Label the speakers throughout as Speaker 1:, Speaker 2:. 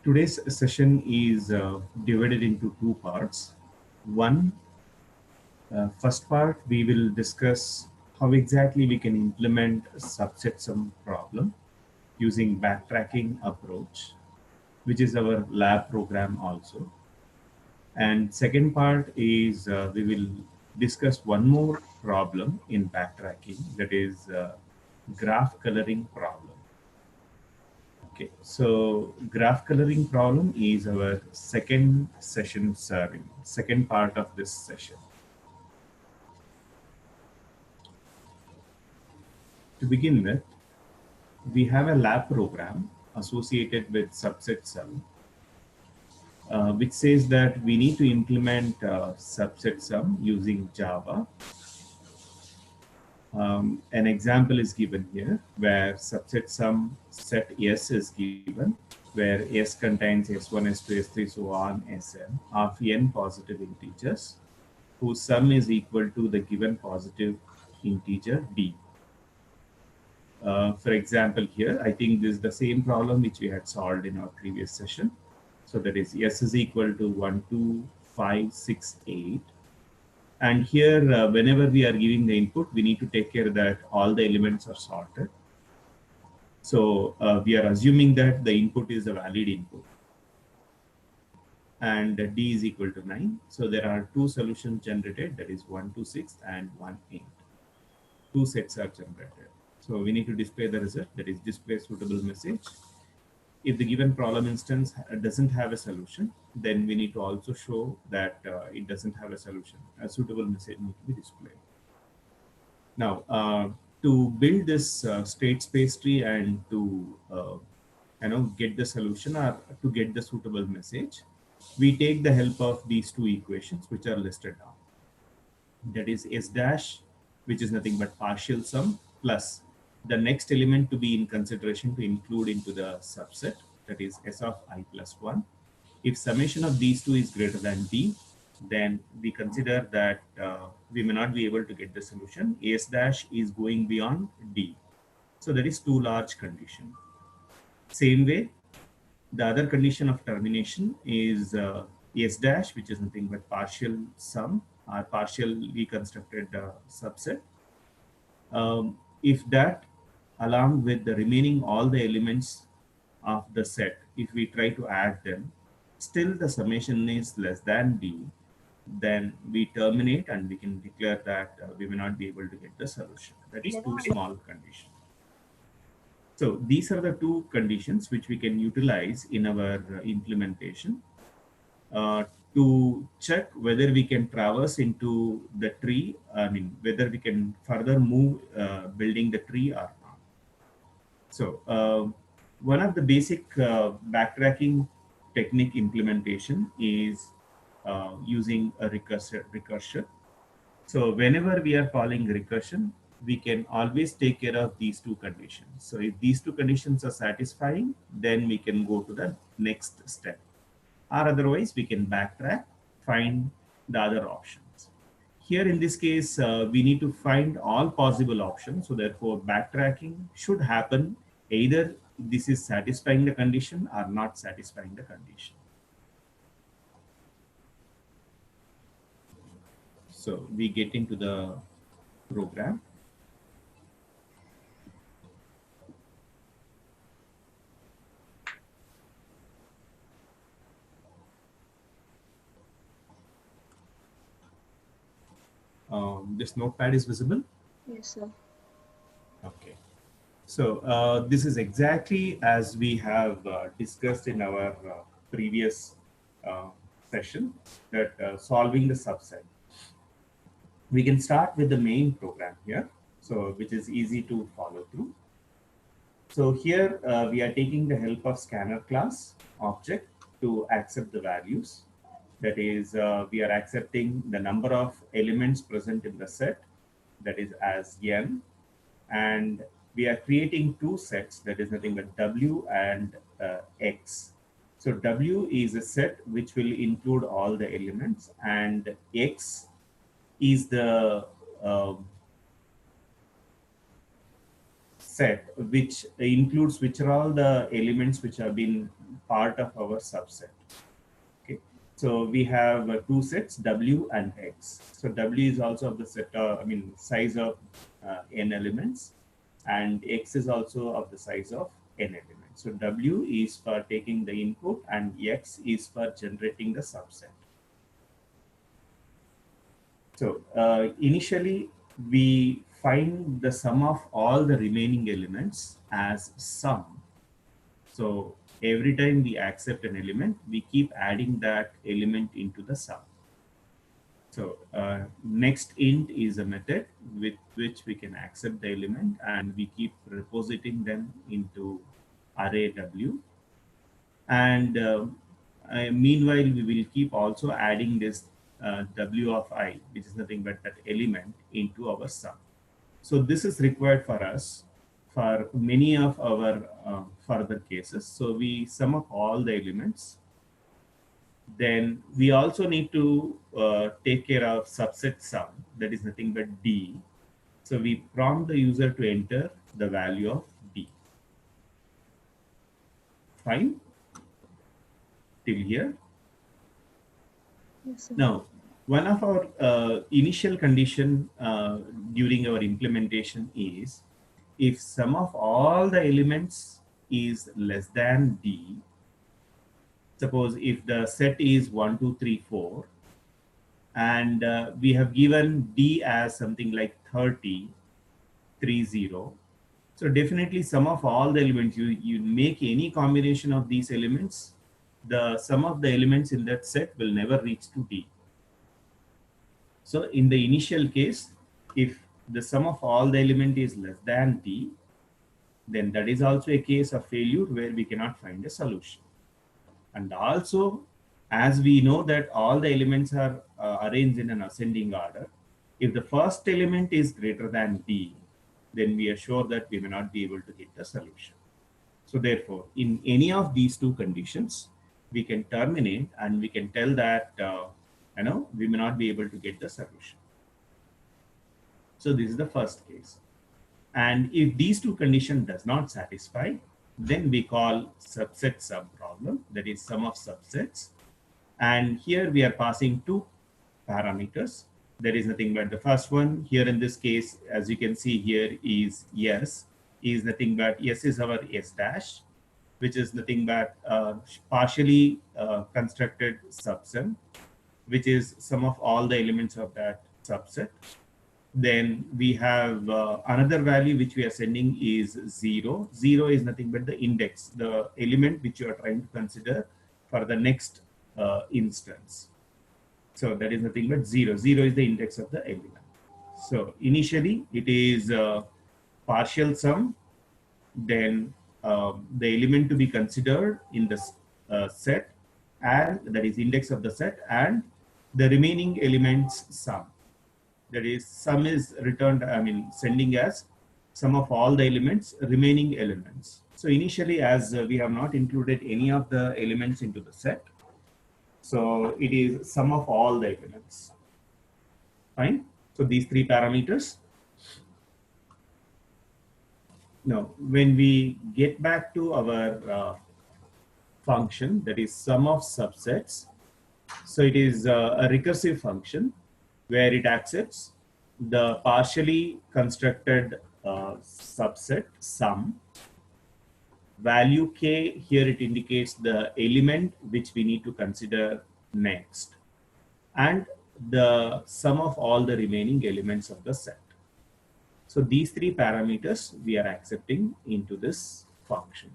Speaker 1: Today's session is divided into two parts. One, first part, we will discuss how exactly we can implement a subset sum problem using backtracking approach, which is our lab program also. And second part is we will discuss one more problem in backtracking, that is graph coloring problem. Okay, so graph coloring problem is our second session serving, second part of this session. To begin with, we have a lab program associated with subset sum, which says that we need to implement subset sum using Java. An example is given here where subset sum set S is given, where S contains S1, S2, S3, so on, Sn of n positive integers whose sum is equal to the given positive integer d. For example, here, I think this is the same problem which we had solved in our previous session. So that is S is equal to 1, 2, 5, 6, 8. And here, whenever we are giving the input, we need to take care that all the elements are sorted. So we are assuming that the input is a valid input. And d is equal to 9. So there are two solutions generated, that is 1 to 6 and 1, 8. Two sets are generated. So we need to display the result, that is display suitable message. If the given problem instance doesn't have a solution, then we need to also show that it doesn't have a solution. A suitable message needs to be displayed. Now, to build this state space tree and to get the solution or to get the suitable message, we take the help of these two equations which are listed down. That is S dash, which is nothing but partial sum, plus the next element to be in consideration to include into the subset, that is S of I plus 1. If summation of these two is greater than D, then we consider that we may not be able to get the solution. S dash is going beyond D. So that is too large condition. Same way, the other condition of termination is S dash, which is nothing but partial sum or partially constructed subset. If that, along with the remaining all the elements of the set, if we try to add them, still the summation is less than D, then we terminate and we can declare that we may not be able to get the solution. That is too small condition. So these are the two conditions which we can utilize in our implementation to check whether we can traverse into the tree, whether we can further move building the tree or not. So one of the basic backtracking technique implementation is using a recursion. So whenever we are calling recursion, we can always take care of these two conditions. So if these two conditions are satisfying, then we can go to the next step. Or otherwise, we can backtrack, find the other options. Here in this case, we need to find all possible options. So therefore, backtracking should happen either this is satisfying the condition or not satisfying the condition. So we get into the program. This notepad is visible?
Speaker 2: Yes, sir.
Speaker 1: Okay. So this is exactly as we have discussed in our previous uh, session, that solving the subset. We can start with the main program here, so which is easy to follow through. So here we are taking the help of scanner class object to accept the values. That is, we are accepting the number of elements present in the set, that is as n, and we are creating two sets, that is nothing but W and X. So W is a set which will include all the elements, and X is the set which includes which are all the elements which have been part of our subset. Okay, so we have two sets, W and X. So W is also of the set, size of n elements, and X is also of the size of n elements. So W is for taking the input and X is for generating the subset. So initially we find the sum of all the remaining elements as sum. So every time we accept an element, we keep adding that element into the sum. So next int is a method with which we can accept the element and we keep repositing them into array W. And meanwhile, we will keep also adding this W of I, which is nothing but that element, into our sum. So this is required for us for many of our further cases. So we sum up all the elements. Then we also need to take care of subset sum, that is nothing but D. So we prompt the user to enter the value of D. Fine till here.
Speaker 2: Yes, sir.
Speaker 1: Now, one of our initial condition during our implementation is if sum of all the elements is less than D. Suppose if the set is 1, 2, 3, 4, and we have given D as something like 30, 30. So definitely sum of all the elements, you make any combination of these elements, the sum of the elements in that set will never reach to D. So in the initial case, if the sum of all the element is less than D, then that is also a case of failure where we cannot find a solution. And also, as we know that all the elements are arranged in an ascending order, if the first element is greater than D, then we are sure that we may not be able to get the solution. So therefore, in any of these two conditions, we can terminate and we can tell that we may not be able to get the solution. So this is the first case. And if these two conditions does not satisfy, then we call subset sum problem, that is sum of subsets. And here we are passing two parameters. There is nothing but the first one here in this case, as you can see here, is S, is nothing but S is our S dash, which is nothing but partially constructed subsum, which is sum of all the elements of that subset. Then we have another value which we are sending is 0. 0 is nothing but the index, the element which you are trying to consider for the next instance. So that is nothing but 0. 0 is the index of the element. So initially it is partial sum, then the element to be considered in the set, and that is index of the set, and the remaining elements sum. That is sum is returned, sending as sum of all the elements, remaining elements. So initially, as we have not included any of the elements into the set, so it is sum of all the elements. Fine. So these three parameters. Now, when we get back to our function, that is sum of subsets. So it is a recursive function where it accepts the partially constructed subset sum. Value k, here it indicates the element which we need to consider next, and the sum of all the remaining elements of the set. So these three parameters we are accepting into this function.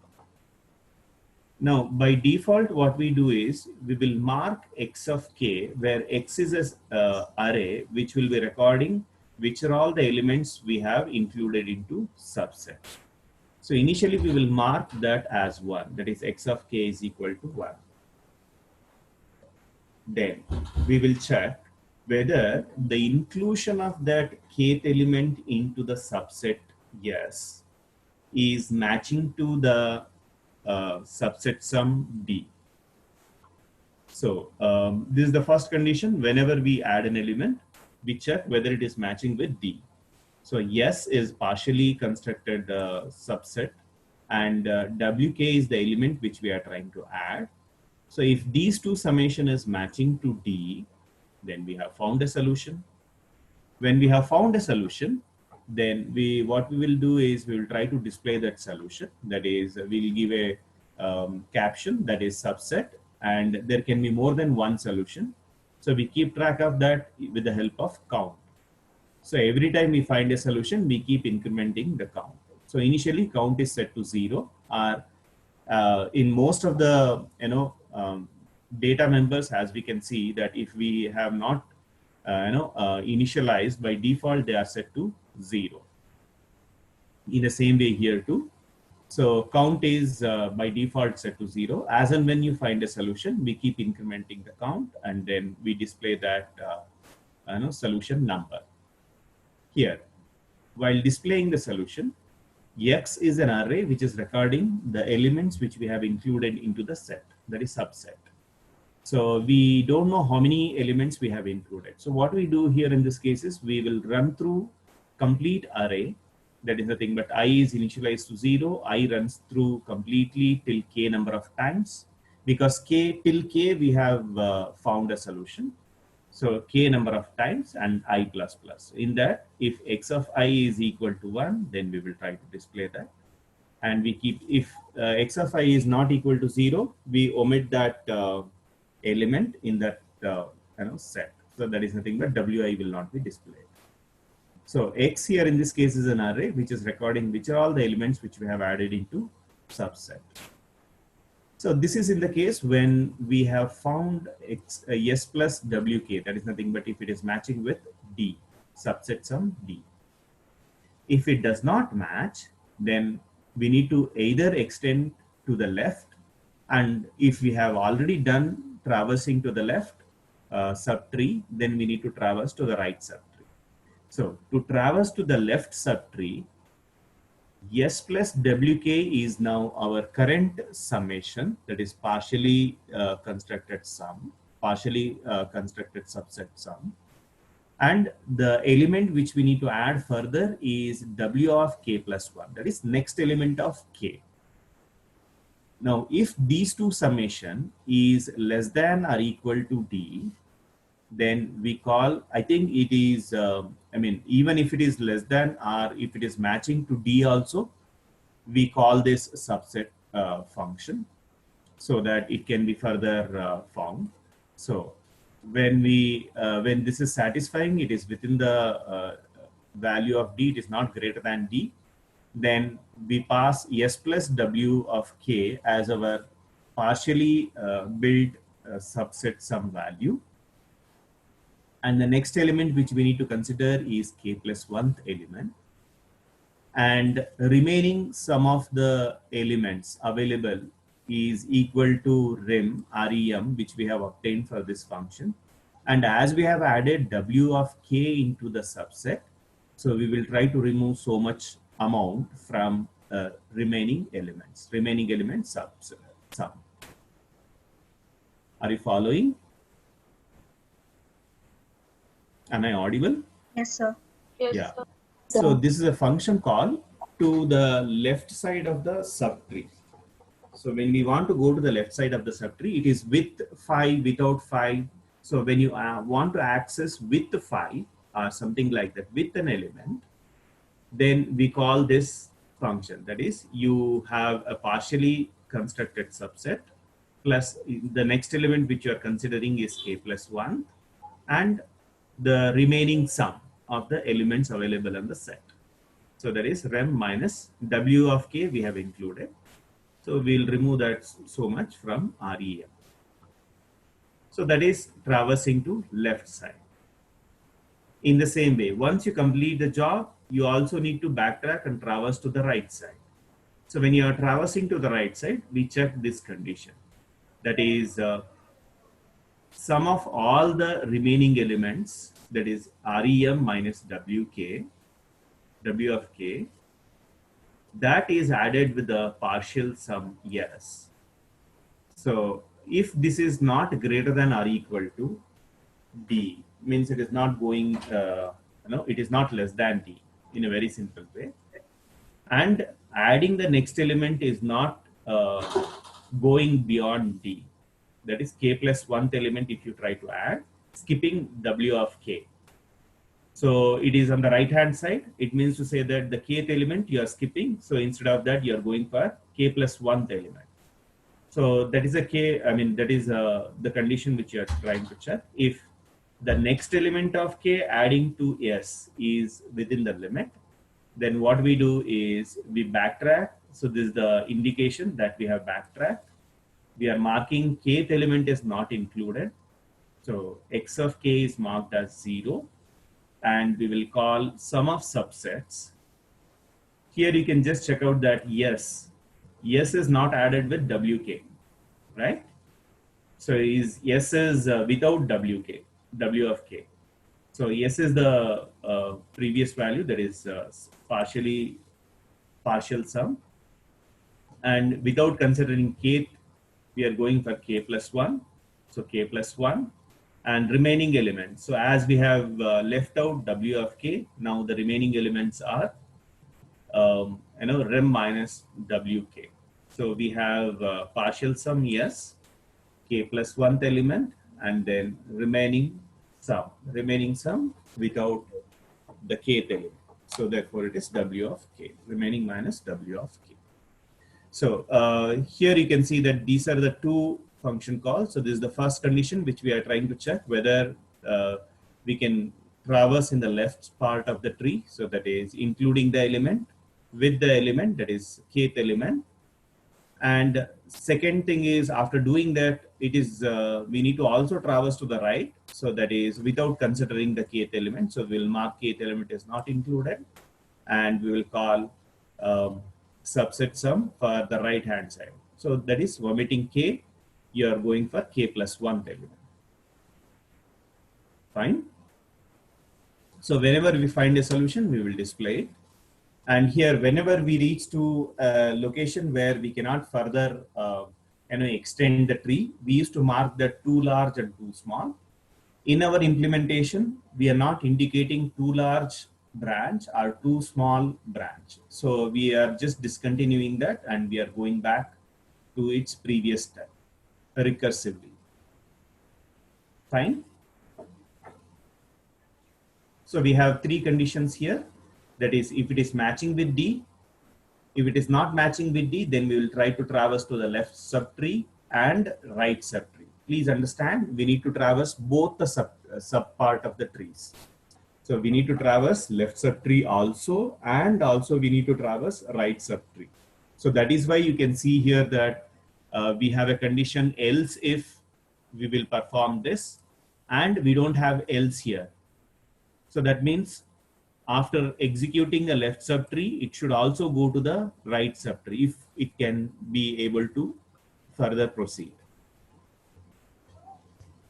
Speaker 1: Now, by default, what we do is we will mark x of k, where x is an array which will be recording which are all the elements we have included into subset. So initially we will mark that as 1, that is x of k is equal to 1. Then we will check whether the inclusion of that kth element into the subset yes is matching to the subset sum D. So this is the first condition. Whenever we add an element, we check whether it is matching with D. So yes is partially constructed subset, and wk is the element which we are trying to add. So if these two summation is matching to D, then we have found a solution. When we have found a solution, then what we will do is we will try to display that solution. That is, we'll give a caption that is subset, and there can be more than one solution. So we keep track of that with the help of count. So every time we find a solution, we keep incrementing the count. So initially count is set to 0. Or in most of the data members, as we can see that if we have not initialized, by default they are set to 0. In the same way here too. So count is by default set to 0. As and when you find a solution, we keep incrementing the count, and then we display that solution number. Here, while displaying the solution, X is an array which is recording the elements which we have included into the set, that is subset. So we don't know how many elements we have included. So what we do here in this case is we will run through complete array. That is the thing, but I is initialized to 0. I runs through completely till k number of times, because till k we have found a solution. So k number of times and I plus plus. In that, if x of I is equal to 1, then we will try to display that. And we keep, if x of I is not equal to 0, we omit that element in that set. So that is nothing but wi will not be displayed. So x here in this case is an array which is recording which are all the elements which we have added into subset. So this is in the case when we have found S plus WK, that is nothing but if it is matching with D, subset sum D. If it does not match, then we need to either extend to the left, and if we have already done traversing to the left subtree, then we need to traverse to the right subtree. So to traverse to the left subtree, S plus WK is now our current summation, that is partially constructed sum, partially constructed subset sum. And the element which we need to add further is W of K plus 1, that is next element of K. Now, if these two summation is less than or equal to D, then we call, I think it is, even if it is less than or if it is matching to D also, we call this subset function so that it can be further found. So when this is satisfying, it is within the value of D, it is not greater than D, then we pass S plus W of K as our partially built subset sum value. And the next element which we need to consider is K plus 1th element. And remaining sum of the elements available is equal to rem, which we have obtained for this function. And as we have added W of K into the subset, so we will try to remove so much amount from remaining elements sum. Are you following? Am I audible?
Speaker 2: Yes, sir.
Speaker 3: Yes,
Speaker 1: Yeah.
Speaker 3: sir.
Speaker 1: So this is a function call to the left side of the subtree. So when we want to go to the left side of the subtree, it is with 5, without 5. So when you want to access with 5 or something like that with an element, then we call this function. That is, you have a partially constructed subset plus the next element which you are considering is K plus 1 and the remaining sum of the elements available in the set. So that is rem minus W of K we have included. So we'll remove that so much from REM. So that is traversing to left side. In the same way, once you complete the job, you also need to backtrack and traverse to the right side. So when you are traversing to the right side, we check this condition. That is sum of all the remaining elements, that is REM minus WK, W of K, that is added with the partial sum yes. So if this is not greater than or equal to D, means it is not going, it is not less than D. in a very simple way. And adding the next element is not going beyond D. That is k plus 1th element if you try to add, skipping W of k. So it is on the right hand side. It means to say that the kth element you are skipping. So instead of that, you are going for k plus 1th element. So that is a k, I mean, that is the condition which you are trying to check. If the next element of k adding to s is within the limit, then what we do is we backtrack. So this is the indication that we have backtracked. We are marking kth element is not included. So x of k is marked as 0. And we will call sum of subsets. Here you can just check out that yes is not added with wk, right? So yes is without wk, w of k. So yes is the previous value, that is partial sum, and without considering k, we are going for k plus 1. So k plus 1 and remaining elements. So as we have left out w of k, now the remaining elements are rem minus wk. So we have partial sum yes, k plus 1th element, and then remaining sum without the kth element. So therefore it is w of k, remaining minus w of k. So here you can see that these are the two function calls. So this is the first condition which we are trying to check whether we can traverse in the left part of the tree. So that is including the element with the element, that is kth element. And second thing is, after doing that, it is we need to also traverse to the right. So that is without considering the kth element. So we'll mark kth element is not included, and we will call subset sum for the right hand side. So that is omitting k, you are going for k plus 1th element. Fine. So whenever we find a solution, we will display it. And here, whenever we reach to a location where we cannot further extend the tree, we used to mark the too large and too small. In our implementation, we are not indicating too large branch or too small branch. So we are just discontinuing that, and we are going back to its previous step recursively. Fine. So we have three conditions here. That is, if it is matching with D. If it is not matching with D, then we will try to traverse to the left subtree and right subtree. Please understand, we need to traverse both the sub part of the trees. So we need to traverse left subtree also, and also we need to traverse right subtree. So that is why you can see here that we have a condition else if we will perform this, and we don't have else here. So that means after executing the left subtree, it should also go to the right subtree if it can be able to further proceed.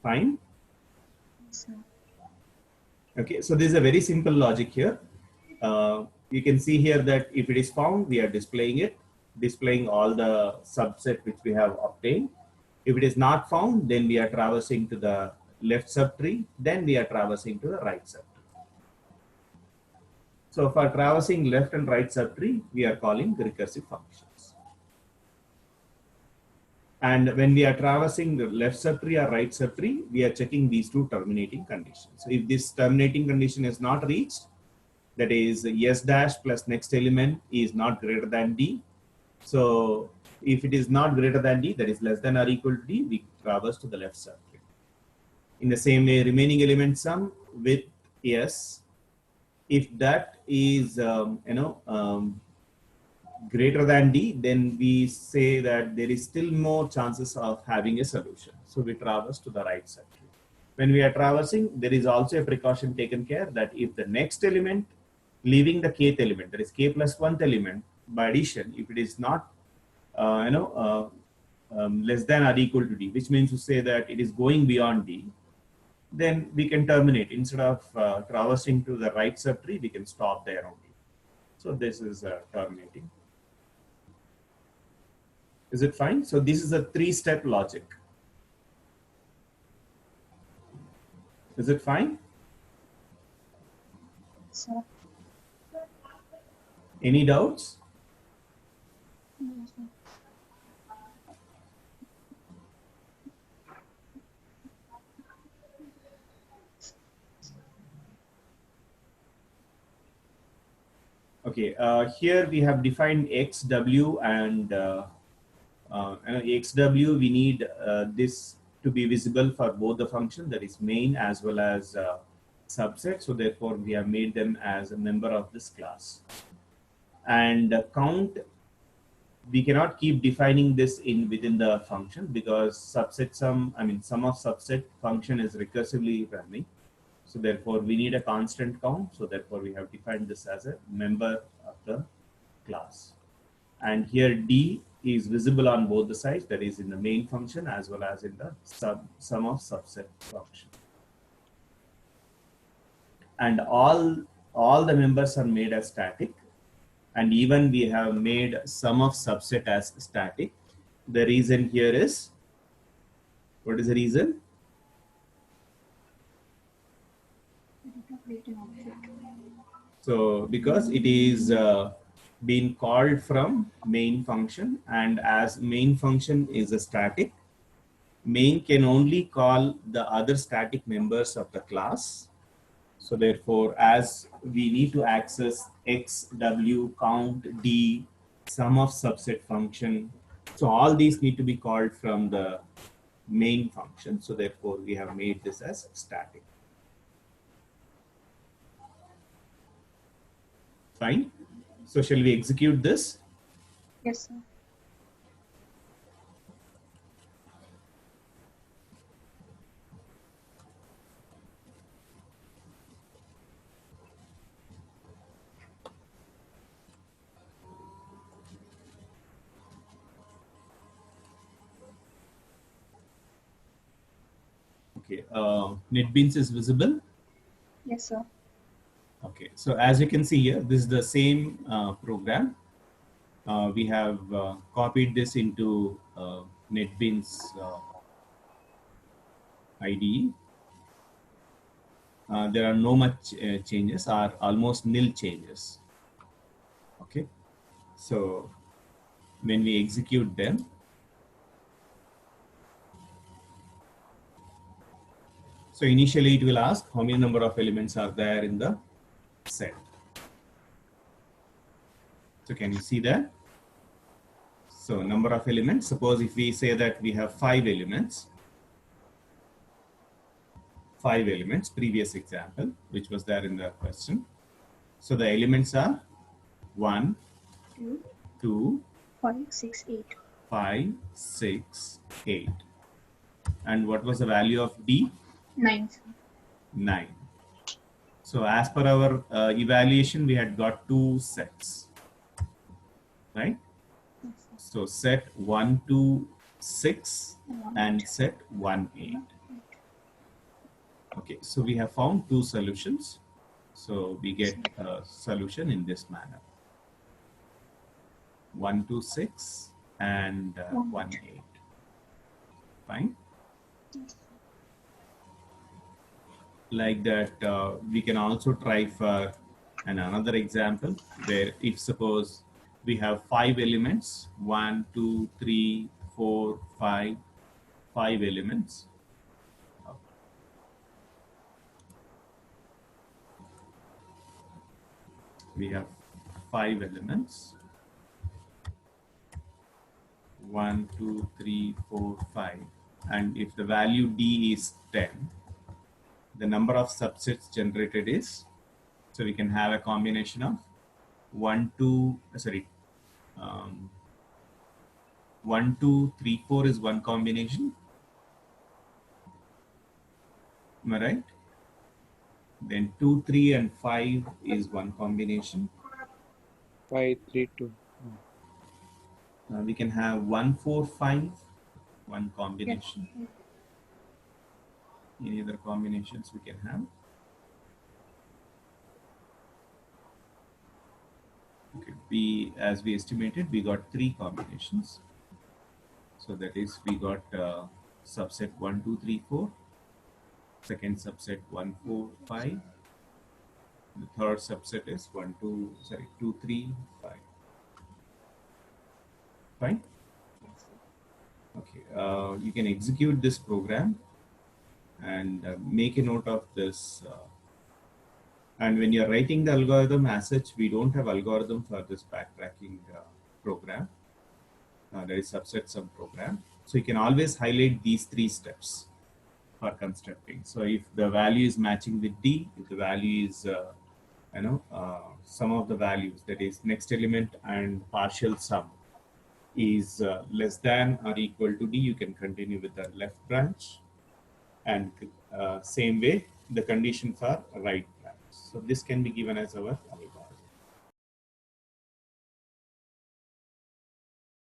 Speaker 1: Fine. Okay, so this is a very simple logic here. You can see here that if it is found, we are displaying it, displaying all the subset which we have obtained. If it is not found, then we are traversing to the left subtree, then we are traversing to the right subtree. So for traversing left and right subtree, we are calling recursive functions. And when we are traversing the left subtree or right subtree, we are checking these two terminating conditions. So if this terminating condition is not reached, that is S dash plus next element is not greater than D. So if it is not greater than D, that is less than or equal to D, we traverse to the left subtree. In the same way, remaining element sum with S, if that is greater than D, then we say that there is still more chances of having a solution. So we traverse to the right subtree. When we are traversing, there is also a precaution taken care that if the next element leaving the kth element, that is k plus 1th element, by addition, if it is not less than or equal to D, which means to say that it is going beyond D, then we can terminate. Instead of traversing to the right subtree, we can stop there only. So this is terminating. Is it fine? So this is a 3-step logic. Is it fine?
Speaker 2: Sir.
Speaker 1: Any doubts? Okay, here we have defined x, w, and x, w, we need this to be visible for both the function, that is main as well as subset. So therefore, we have made them as a member of this class. And count, we cannot keep defining this in within the function because subset sum, I mean sum of subset function is recursively running. So therefore, we need a constant count. So therefore, we have defined this as a member of the class. And here D is visible on both the sides, that is in the main function as well as in the sum of subset function. And all the members are made as static. And even we have made sum of subset as static. The reason here is, what is the reason? So because it is being called from main function, and as main function is a static, main can only call the other static members of the class. So therefore, as we need to access x, w, count, d, sum of subset function, so all these need to be called from the main function. So therefore, we have made this as static. Fine. So shall we execute this?
Speaker 2: Yes, sir.
Speaker 1: Okay. NetBeans is visible.
Speaker 2: Yes, sir.
Speaker 1: Okay. So as you can see here, this is the same program. We have copied this into NetBeans IDE. There are no much changes, or almost nil changes. Okay. So when we execute them, so initially it will ask how many number of elements are there in the set. So can you see that? So number of elements, suppose if we say that we have 5 elements, previous example, which was there in the question. So the elements are 1,
Speaker 2: 2,
Speaker 1: 2,
Speaker 2: 5, 6, 8.
Speaker 1: 5, 6, 8. And what was the value of D?
Speaker 2: 9, sir.
Speaker 1: 9. So as per our evaluation, we had got 2 sets, right?
Speaker 2: Yes, sir.
Speaker 1: So set 1 to 6 and set 1, 8. Okay, so we have found 2 solutions. So we get a solution in this manner. 1 to 6 and 1, 8. Fine. Like that, we can also try for another example where if suppose we have 5 elements, 1, 2, 3, 4, 5, 5 elements. We have 5 elements. 1, 2, 3, 4, 5. And if the value D is 10, the number of subsets generated is, so we can have a combination of 1, 2, 1, 2, 3, 4 is one combination. Am I right? Then 2, 3, and 5 is one combination.
Speaker 3: 5, 3, 2.
Speaker 1: We can have 1, 4, 5, one combination.
Speaker 2: Yes.
Speaker 1: Any other combinations we can have? Okay, as we estimated, we got 3 combinations. So that is, we got subset 1, 2, 3, 4. Second subset 1, 4, 5. The third subset is 2, 3, fine?
Speaker 2: Yes, sir.
Speaker 1: Okay, you can execute this program and make a note of this. And when you're writing the algorithm as such, we don't have algorithm for this backtracking program. That is subset sum program. So you can always highlight these 3 steps for constructing. So if the value is matching with D, if the value is sum of the values, that is next element and partial sum is less than or equal to D, you can continue with the left branch. And same way, the condition for right branch. So this can be given as our algorithm.